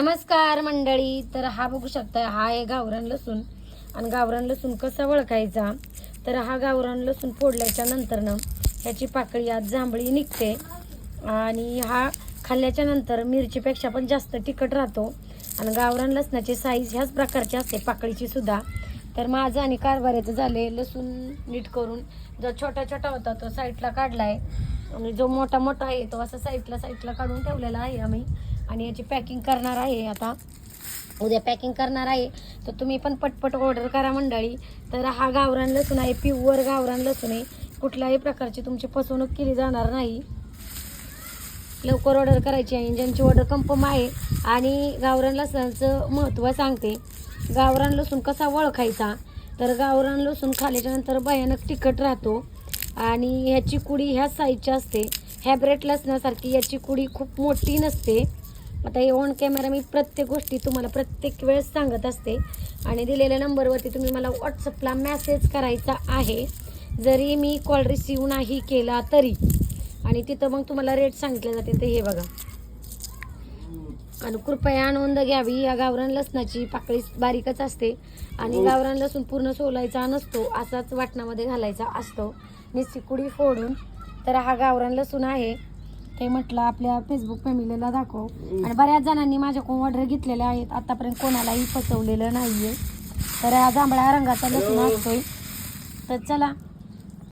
नमस्कार मंडळी. तर हा बघू शकता, हा आहे गावरान लसूण. आणि गावरान लसूण कसा ओळखायचा, तर हा गावरान लसूण फोडल्याच्या नंतर ना ह्याची पाकळी आज जांभळी निघते आणि हा खाल्ल्याच्या नंतर मिरचीपेक्षा पण जास्त तिखट राहतो. आणि गावरान लसणाची साईज ह्याच प्रकारची असते, पाकळीची सुद्धा. तर माझं आणि कारभाराचं झाले लसूण नीट करून. जो छोटा छोटा होता तो साईडला काढलाय आणि जो मोठा मोठा आहे तो असा साईडला काढून ठेवलेला आहे आम्ही. आणि याची पॅकिंग करणार आहे, आता उद्या पॅकिंग करणार आहे. तर तुम्ही पण पटपट ऑर्डर करा मंडळी. तर हा गावरान लसूण आहे, प्युअर गावरान लसूण आहे. कुठल्याही प्रकारची तुमची फसवणूक केली जाणार नाही. लवकर ऑर्डर करायची आहे, ज्यांची ऑर्डर कन्फर्म आहे. आणि गावरान लसणाचं महत्त्व सांगते. गावरान लसूण कसा ओळखायचा, तर गावरान लसूण खाल्ल्याच्या नंतर भयानक तिखट राहतो आणि ह्याची कुडी ह्या साईजची असते. हॅब्रेट लसणासारखी याची कुडी खूप मोठी नसते. आता हे ऑन कॅमेरा मी प्रत्येक गोष्टी तुम्हाला प्रत्येक वेळेस सांगत असते. आणि दिलेल्या नंबरवरती तुम्ही मला व्हॉट्सअपला मेसेज करायचा आहे, जरी मी कॉल रिसीव नाही केला तरी. आणि तिथं मग तुम्हाला रेट सांगितले जाते. तर हे बघा, आणि कृपया नोंद घ्यावी. या गावरान लसणाची पाकळी बारीकच असते आणि गावरान लसूण पूर्ण सोलायचा नसतो, असाच वाटणामध्ये घालायचा असतो, नुसती कुडी फोडून. तर हा गावरान लसूण आहे ते म्हटलं आपल्या फेसबुक फॅमिलीला दाखव. आणि बऱ्याच जणांनी माझ्याकडून ऑर्डर घेतलेल्या आहेत, आतापर्यंत कोणालाही फसवलेलं नाही आहे. तर हा जांभळ्या रंगाचा लसूण असतोय. तर चला